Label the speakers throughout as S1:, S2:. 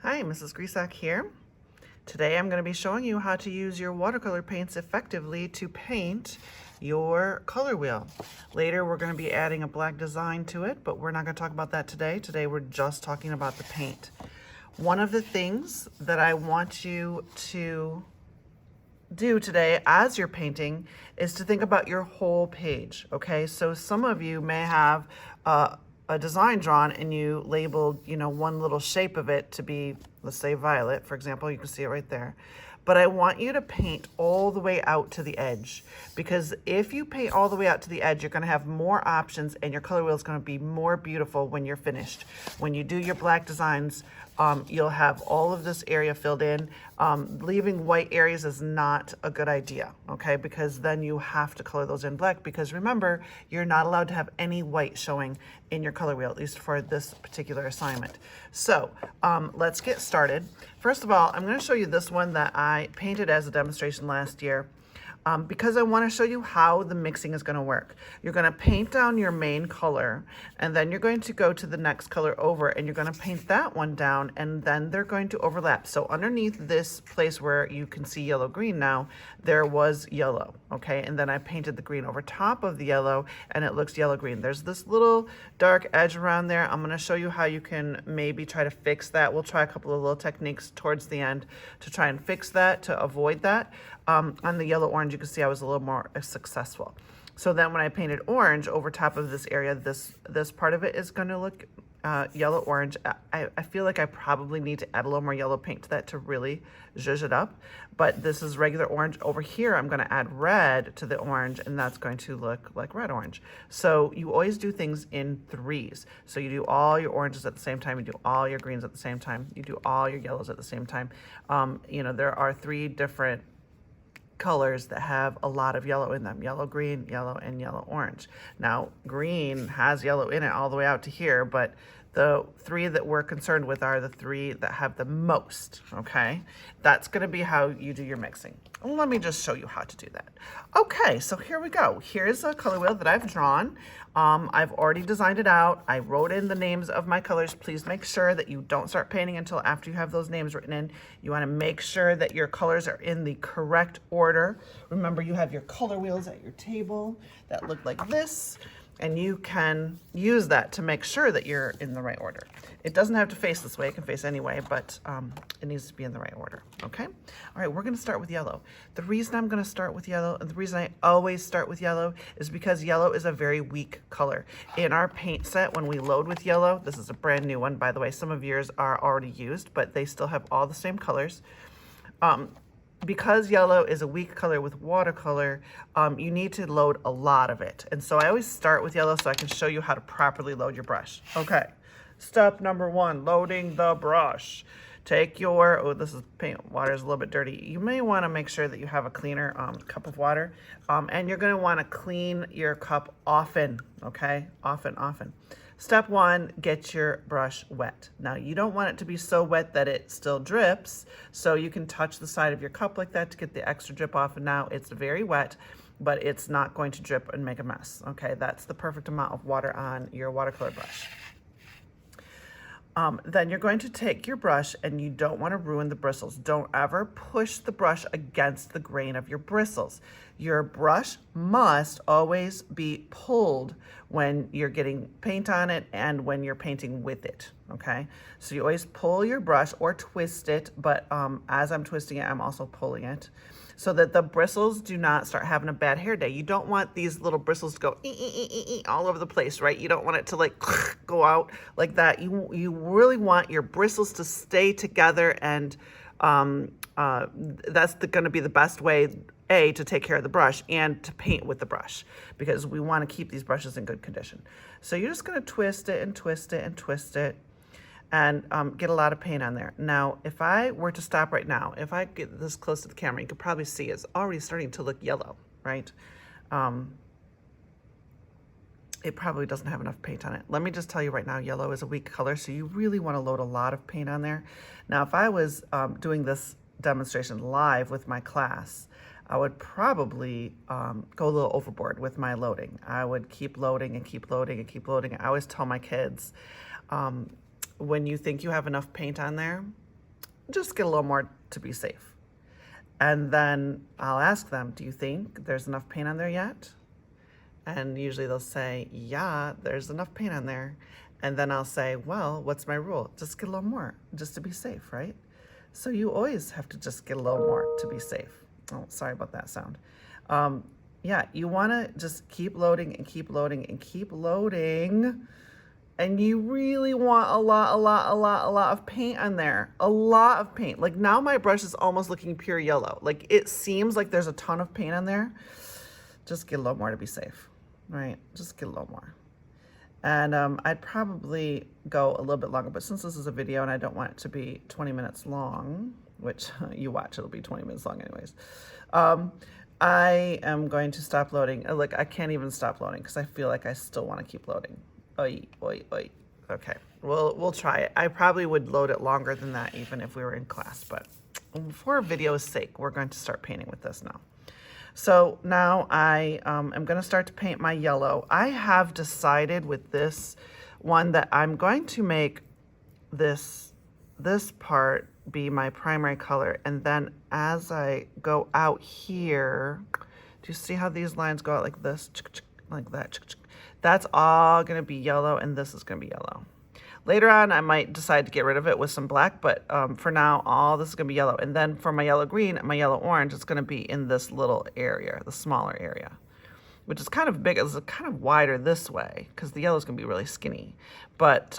S1: Hi, Mrs. Grisak here. Today I'm going to be showing you how to use your watercolor paints effectively to paint your color wheel. Later we're going to be adding a black design to it, but we're not going to talk about that today. Today we're just talking about the paint. One of the things that I want you to do today as you're painting is to think about your whole page, okay? So some of you may have a design drawn and you labeled, one little shape of it to be, let's say violet, for example. You can see it right there. But I want you to paint all the way out to the edge, because if you paint all the way out to the edge, you're going to have more options and your color wheel is going to be more beautiful when you're finished. When you do your black designs, you'll have all of this area filled in. Leaving white areas is not a good idea, okay? Because then you have to color those in black, because remember, you're not allowed to have any white showing in your color wheel, at least for this particular assignment. So let's get started. First of all, I'm going to show you this one that I painted as a demonstration last year. Because I want to show you how the mixing is going to work. You're going to paint down your main color, and then you're going to go to the next color over, and you're going to paint that one down, and then they're going to overlap. So underneath this place where you can see yellow-green now, there was yellow, okay? And then I painted the green over top of the yellow, and it looks yellow-green. There's this little dark edge around there. I'm going to show you how you can maybe try to fix that. We'll try a couple of little techniques towards the end to try and fix that, to avoid that. On the yellow-orange, you can see I was a little more successful. So then when I painted orange over top of this area, this part of it is going to look yellow-orange. I feel like I probably need to add a little more yellow paint to that to really zhuzh it up. But this is regular orange. Over here, I'm going to add red to the orange, and that's going to look like red-orange. So you always do things in threes. So you do all your oranges at the same time. You do all your greens at the same time. You do all your yellows at the same time. There are three different colors that have a lot of yellow in them: yellow, green, yellow, and yellow, orange. Now, green has yellow in it all the way out to here, but the three that we're concerned with are the three that have the most, okay? That's gonna be how you do your mixing. Let me just show you how to do that. Okay, so here we go. Here's a color wheel that I've drawn. I've already designed it out. I wrote in the names of my colors. Please make sure that you don't start painting until after you have those names written in. You wanna make sure that your colors are in the correct order. Remember, you have your color wheels at your table that look like this, and you can use that to make sure that you're in the right order. It doesn't have to face this way, it can face any way, but it needs to be in the right order, okay? All right, we're gonna start with yellow. The reason I'm gonna start with yellow, and the reason I always start with yellow, is because yellow is a very weak color. In our paint set, when we load with yellow, this is a brand new one, by the way, some of yours are already used, but they still have all the same colors. Because yellow is a weak color with watercolor, you need to load a lot of it. And so I always start with yellow so I can show you how to properly load your brush. Okay, step number one, loading the brush. Take your, oh, this is paint, water is a little bit dirty. You may wanna make sure that you have a cleaner cup of water. And you're gonna wanna clean your cup often, okay? Often. Step one, get your brush wet. Now, you don't want it to be so wet that it still drips, so you can touch the side of your cup like that to get the extra drip off. And now it's very wet, but it's not going to drip and make a mess, okay? That's the perfect amount of water on your watercolor brush. Then you're going to take your brush, and you don't want to ruin the bristles. Don't ever push the brush against the grain of your bristles. Your brush must always be pulled when you're getting paint on it and when you're painting with it, okay? So you always pull your brush or twist it, but as I'm twisting it, I'm also pulling it, so that the bristles do not start having a bad hair day. You don't want these little bristles to go all over the place, right? You don't want it to like go out like that. You really want your bristles to stay together, and that's gonna be the best way, A, to take care of the brush and to paint with the brush, because we wanna keep these brushes in good condition. So you're just gonna twist it and twist it and twist it, and get a lot of paint on there. Now, if I were to stop right now, if I get this close to the camera, you could probably see it's already starting to look yellow, right? It probably doesn't have enough paint on it. Let me just tell you right now, yellow is a weak color, so you really wanna load a lot of paint on there. Now, if I was doing this demonstration live with my class, I would probably go a little overboard with my loading. I would keep loading and keep loading and keep loading. I always tell my kids, when you think you have enough paint on there, just get a little more to be safe. And then I'll ask them, do you think there's enough paint on there yet? And usually they'll say, yeah, there's enough paint on there. And then I'll say, well, what's my rule? Just get a little more, just to be safe, right? So you always have to just get a little more to be safe. Oh, sorry about that sound. Yeah, you wanna just keep loading and keep loading and keep loading. And you really want a lot of paint on there. A lot of paint. Like now my brush is almost looking pure yellow. Like it seems like there's a ton of paint on there. Just get a little more to be safe, right? Just get a little more. And I'd probably go a little bit longer, but since this is a video and I don't want it to be 20 minutes long, which you watch, it'll be 20 minutes long anyways. I am going to stop loading. Look, I can't even stop loading because I feel like I still want to keep loading. Oy, oy, oy. Okay, we'll try it. I probably would load it longer than that even if we were in class, but for video's sake, we're going to start painting with this now. So now I am going to start to paint my yellow. I have decided with this one that I'm going to make this part be my primary color, and then as I go out here, do you see how these lines go out like this, like that? That's all going to be yellow, and this is going to be yellow. Later on, I might decide to get rid of it with some black, but for now, all this is going to be yellow. And then for my yellow green and my yellow orange, it's going to be in this little area, the smaller area, which is kind of big. It's kind of wider this way because the yellow is going to be really skinny. But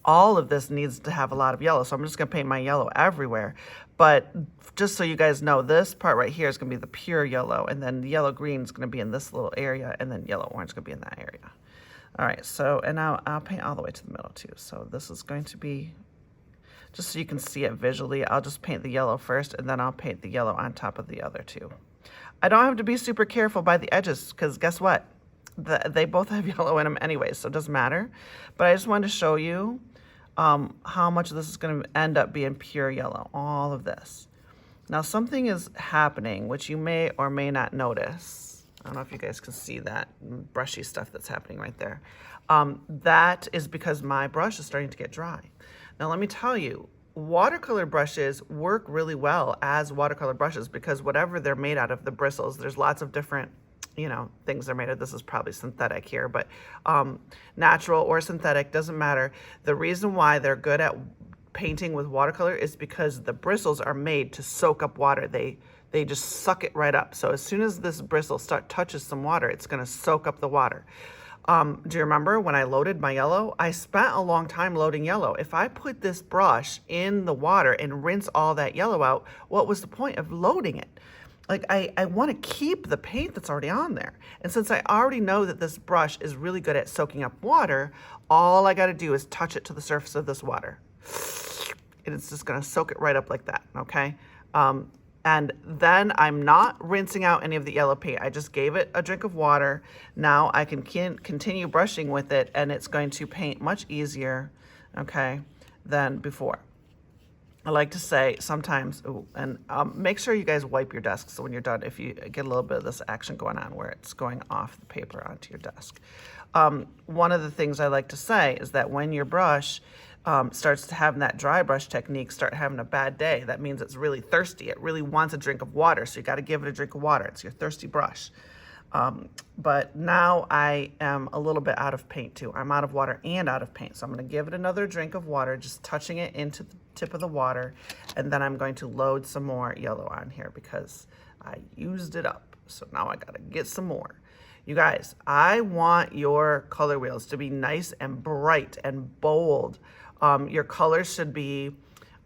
S1: all of this needs to have a lot of yellow, so I'm just going to paint my yellow everywhere. But just so you guys know, this part right here is going to be the pure yellow, and then the yellow green is going to be in this little area, and then yellow orange is going to be in that area. All right, so, and now I'll paint all the way to the middle too. So this is going to be, just so you can see it visually, I'll just paint the yellow first, and then I'll paint the yellow on top of the other two. I don't have to be super careful by the edges, because guess what? They both have yellow in them anyway, so it doesn't matter. But I just wanted to show you how much of this is going to end up being pure yellow, all of this. Now something is happening, which you may or may not notice. I don't know if you guys can see that brushy stuff that's happening right there. That is because my brush is starting to get dry. Now let me tell you, watercolor brushes work really well as watercolor brushes because whatever they're made out of, the bristles, there's lots of different, you know, things they're made of. This is probably synthetic here, but natural or synthetic, doesn't matter. The reason why they're good at painting with watercolor is because the bristles are made to soak up water. They just suck it right up. So as soon as this bristle touches some water, it's gonna soak up the water. Do you remember when I loaded my yellow? I spent a long time loading yellow. If I put this brush in the water and rinse all that yellow out, what was the point of loading it? Like I wanna keep the paint that's already on there. And since I already know that this brush is really good at soaking up water, all I gotta do is touch it to the surface of this water. And it's just gonna soak it right up like that, okay? And then I'm not rinsing out any of the yellow paint. I just gave it a drink of water. Now I can continue brushing with it, and it's going to paint much easier, okay, than before. I like to say sometimes, and make sure you guys wipe your desk so when you're done, if you get a little bit of this action going on where it's going off the paper onto your desk. One of the things I like to say is that when your brush starts to have that dry brush technique, start having a bad day, that means it's really thirsty. It really wants a drink of water, so you got to give it a drink of water. It's your thirsty brush. But now I am a little bit out of paint too. I'm out of water and out of paint, so I'm going to give it another drink of water, just touching it into the tip of the water, and then I'm going to load some more yellow on here because I used it up. So now I got to get some more. You guys, I want your color wheels to be nice and bright and bold. Your colors should be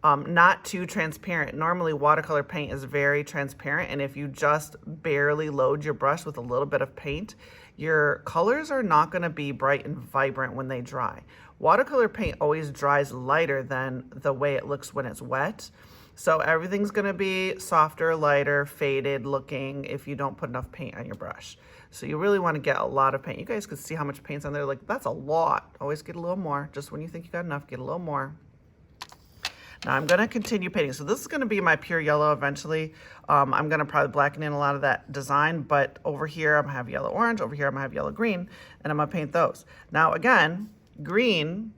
S1: not too transparent. Normally watercolor paint is very transparent, and if you just barely load your brush with a little bit of paint, your colors are not going to be bright and vibrant when they dry. Watercolor paint always dries lighter than the way it looks when it's wet. So everything's going to be softer, lighter, faded looking if you don't put enough paint on your brush. So you really want to get a lot of paint. You guys can see how much paint's on there. Like, that's a lot. Always get a little more. Just when you think you got enough, get a little more. Now I'm going to continue painting. So this is going to be my pure yellow eventually. I'm going to probably blacken in a lot of that design, but over here I'm going to have yellow orange. Over here I'm going to have yellow green, and I'm going to paint those. Now again, green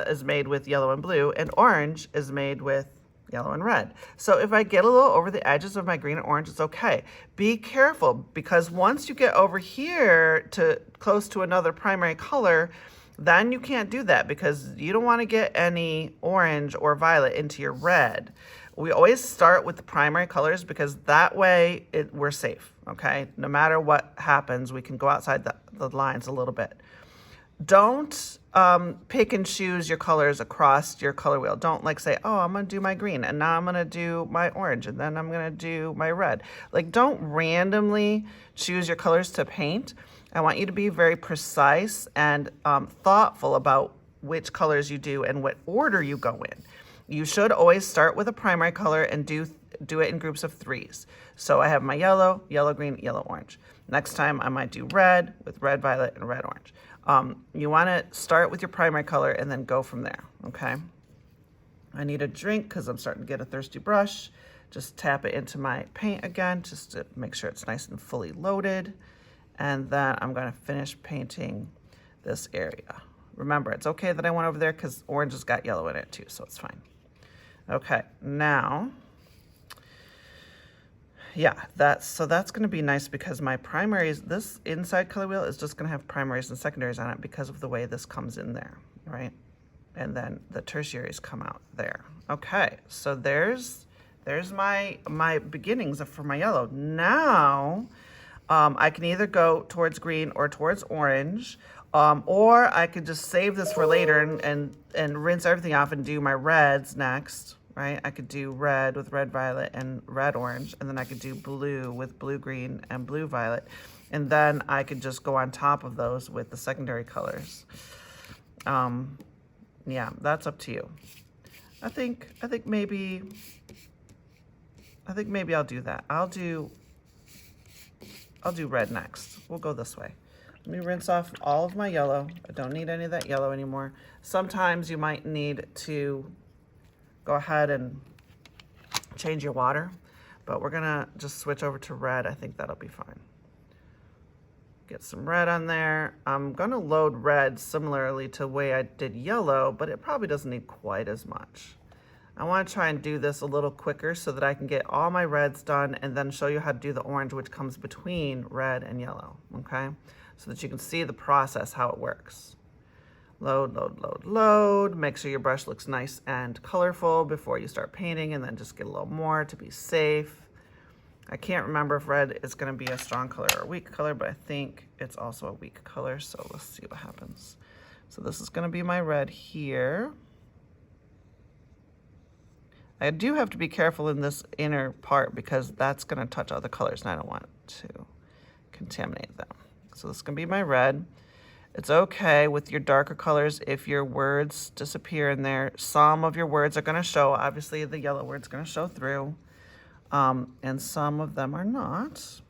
S1: is made with yellow and blue, and orange is made with yellow and red. So if I get a little over the edges of my green and orange, it's okay. Be careful, because once you get over here to close to another primary color, then you can't do that, because you don't want to get any orange or violet into your red. We always start with the primary colors, because that way we're safe, okay? No matter what happens, we can go outside the lines a little bit. Don't pick and choose your colors across your color wheel. Don't like say, oh, I'm going to do my green, and now I'm going to do my orange, and then I'm going to do my red. Like, don't randomly choose your colors to paint. I want you to be very precise and thoughtful about which colors you do and what order you go in. You should always start with a primary color and do it in groups of 3s. So I have my yellow, yellow, green, yellow, orange. Next time I might do red with red, violet, and red, orange. You want to start with your primary color and then go from there, okay? I need a drink because I'm starting to get a thirsty brush. Just tap it into my paint again, just to make sure it's nice and fully loaded. And then I'm going to finish painting this area. Remember, it's okay that I went over there because orange has got yellow in it too, so it's fine. Okay, now, yeah, that's going to be nice, because my primaries, this inside color wheel is just going to have primaries and secondaries on it because of the way this comes in there, right? And then the tertiaries come out there. Okay, so there's my beginnings for my yellow. Now, I can either go towards green or towards orange, or I could just save this for later and rinse everything off and do my reds next, right? I could do red with red, violet, and red, orange, and then I could do blue with blue, green, and blue, violet. And then I could just go on top of those with the secondary colors. Yeah, that's up to you. I think maybe I'll do that. I'll do red next. We'll go this way. Let me rinse off all of my yellow. I don't need any of that yellow anymore. Sometimes you might need to go ahead and change your water, but we're gonna just switch over to red. I think that'll be fine. Get some red on there. I'm gonna load red similarly to the way I did yellow, but it probably doesn't need quite as much. I want to try and do this a little quicker so that I can get all my reds done and then show you how to do the orange, which comes between red and yellow, okay? So that you can see the process, how it works. Load, load, load, load. Make sure your brush looks nice and colorful before you start painting, and then just get a little more to be safe. I can't remember if red is going to be a strong color or a weak color, but I think it's also a weak color, so let's see what happens. So this is going to be my red here. I do have to be careful in this inner part because that's going to touch other colors, and I don't want to contaminate them. So this is going to be my red. It's okay with your darker colors if your words disappear in there. Some of your words are going to show. Obviously, the yellow word's going to show through, and some of them are not.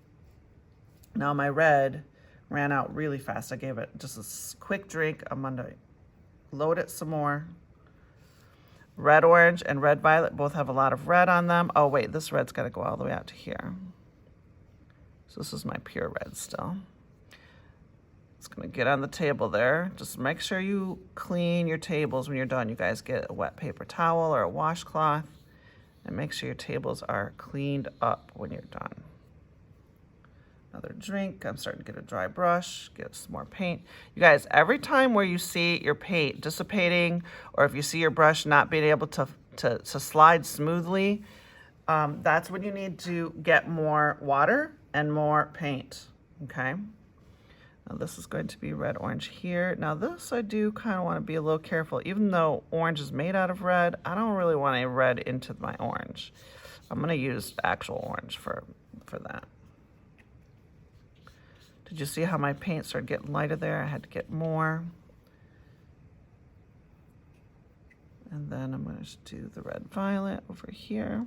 S1: Now, my red ran out really fast. I gave it just a quick drink. I'm going to load it some more. Red, orange, and red, violet both have a lot of red on them. Oh, wait, this red's got to go all the way out to here. So this is my pure red still. It's going to get on the table there. Just make sure you clean your tables when you're done. You guys get a wet paper towel or a washcloth, and make sure your tables are cleaned up when you're done. Another drink. I'm starting to get a dry brush, get some more paint. You guys, every time where you see your paint dissipating, or if you see your brush not being able to slide smoothly, that's when you need to get more water and more paint, okay? Now this is going to be red, orange here. Now this I do kind of want to be a little careful. Even though orange is made out of red, I don't really want any red into my orange. I'm going to use actual orange for that. Did you see how my paint started getting lighter there? I had to get more. And then I'm going to just do the red violet over here.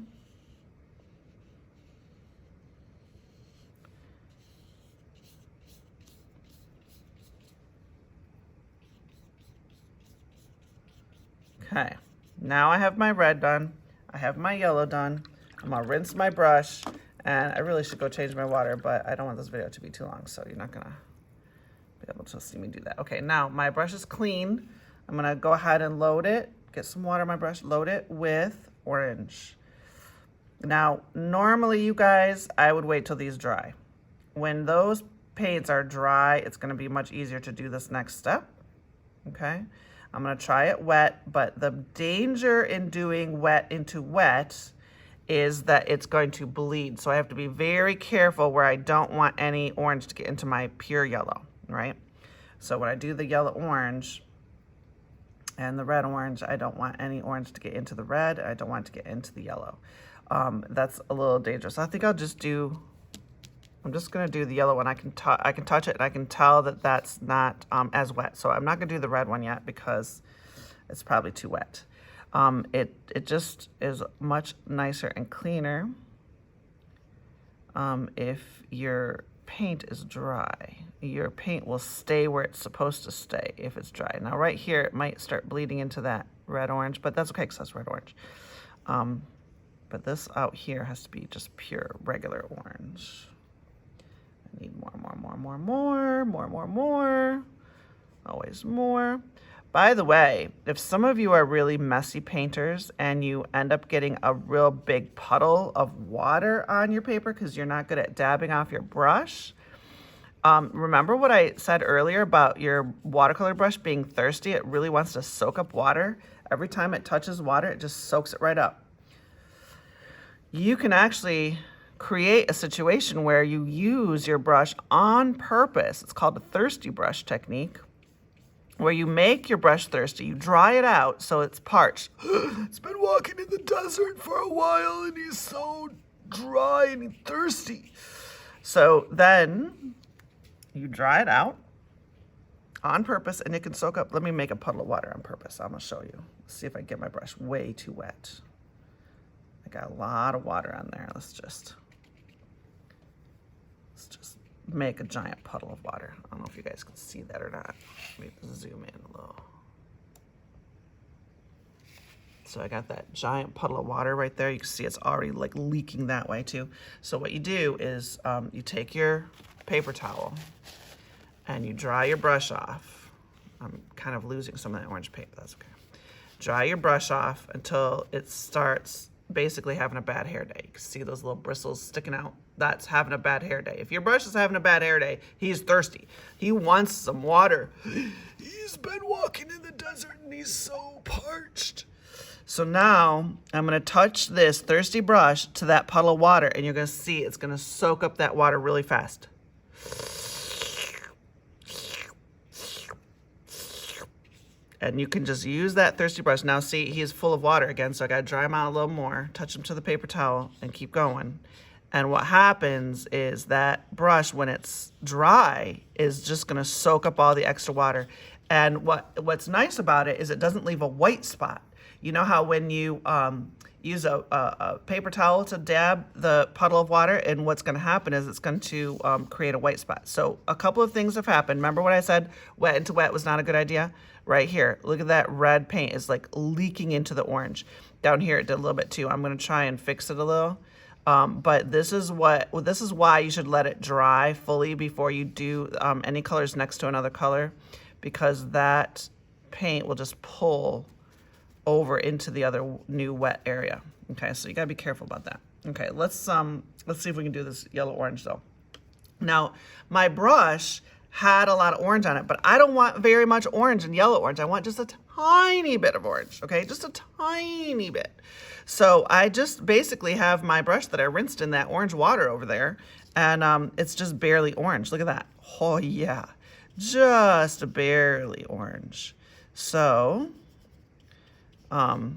S1: Okay, now I have my red done. I have my yellow done. I'm gonna rinse my brush, and I really should go change my water, but I don't want this video to be too long, so you're not gonna be able to see me do that. Okay, now my brush is clean. I'm gonna go ahead and load it, get some water on my brush, load it with orange. Now, normally you guys, I would wait till these dry. When those paints are dry, it's gonna be much easier to do this next step, okay? I'm gonna try it wet, but the danger in doing wet into wet is that it's going to bleed. So I have to be very careful where I don't want any orange to get into my pure yellow, right? So when I do the yellow orange and the red orange, I don't want any orange to get into the red. I don't want it to get into the yellow. That's a little dangerous. I think I'm just gonna do the yellow one. I can touch it and I can tell that that's not as wet. So I'm not gonna do the red one yet because it's probably too wet. It just is much nicer and cleaner if your paint is dry. Your paint will stay where it's supposed to stay if it's dry. Now right here, it might start bleeding into that red orange, but that's okay because that's red orange. But this out here has to be just pure regular orange. I need more. Always more. By the way, if some of you are really messy painters and you end up getting a real big puddle of water on your paper because you're not good at dabbing off your brush, remember what I said earlier about your watercolor brush being thirsty? It really wants to soak up water. Every time it touches water, it just soaks it right up. You can actually create a situation where you use your brush on purpose. It's called a thirsty brush technique, where you make your brush thirsty. You dry it out so it's parched. It's been walking in the desert for a while and he's so dry and he's thirsty. So then you dry it out on purpose and it can soak up. Let me make a puddle of water on purpose. I'm gonna show you. Let's see if I can get my brush way too wet. I got a lot of water on there. Let's just make a giant puddle of water. I don't know if you guys can see that or not. Let me zoom in a little. So I got that giant puddle of water right there. You can see it's already like leaking that way too. So what you do is you take your paper towel and you dry your brush off. I'm kind of losing some of that orange paint, but that's okay. Dry your brush off until it starts basically having a bad hair day. You can see those little bristles sticking out. That's having a bad hair day. If your brush is having a bad hair day, he's thirsty. He wants some water. He's been walking in the desert and he's so parched. So now I'm gonna touch this thirsty brush to that puddle of water and you're gonna see it's gonna soak up that water really fast. And you can just use that thirsty brush. Now see, he's full of water again, so I gotta dry him out a little more, touch him to the paper towel, and keep going. And what happens is that brush, when it's dry, is just gonna soak up all the extra water. And what's nice about it is it doesn't leave a white spot. You know how when you use a paper towel to dab the puddle of water, and what's gonna happen is it's going to create a white spot. So a couple of things have happened. Remember what I said, wet into wet was not a good idea? Right here, look at that red paint is like leaking into the orange. Down here it did a little bit too. I'm gonna try and fix it a little. But this is why you should let it dry fully before you do any colors next to another color, because that paint will just pull over into the other new wet area. Okay, so you gotta be careful about that. Okay, let's see if we can do this yellow orange though. Now, my brush had a lot of orange on it, but I don't want very much orange and yellow orange. I want just a tiny bit of orange, okay? Just a tiny bit. So I just basically have my brush that I rinsed in that orange water over there, and it's just barely orange. Look at that. Oh yeah, just barely orange. So, there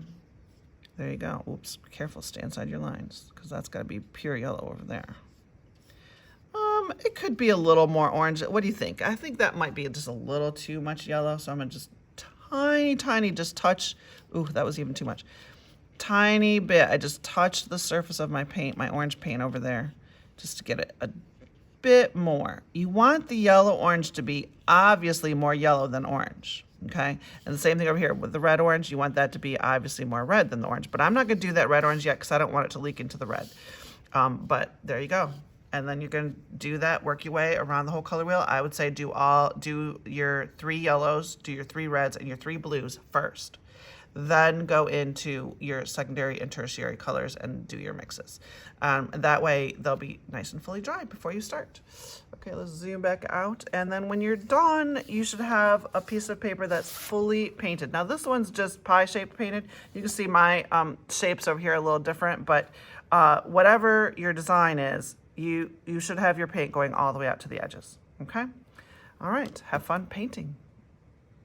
S1: you go. Oops, be careful, stay inside your lines, because that's gotta be pure yellow over there. It could be a little more orange. What do you think? I think that might be just a little too much yellow, so I'm gonna just tiny, just touch. Ooh, that was even too much. Tiny bit. I just touched the surface of my paint, my orange paint over there, just to get it a bit more. You want the yellow orange to be obviously more yellow than orange, okay? And the same thing over here with the red orange. You want that to be obviously more red than the orange, but I'm not gonna do that red orange yet because I don't want it to leak into the red. But there you go. And then you're going to do that, work your way around the whole color wheel. I would say do your 3 yellows, do your 3 reds, and your 3 blues first. Then go into your secondary and tertiary colors and do your mixes. That way they'll be nice and fully dry before you start. Okay, let's zoom back out. And then when you're done, you should have a piece of paper that's fully painted. Now this one's just pie-shaped painted. You can see my shapes over here are a little different, but whatever your design is, you should have your paint going all the way out to the edges, okay? All right, have fun painting.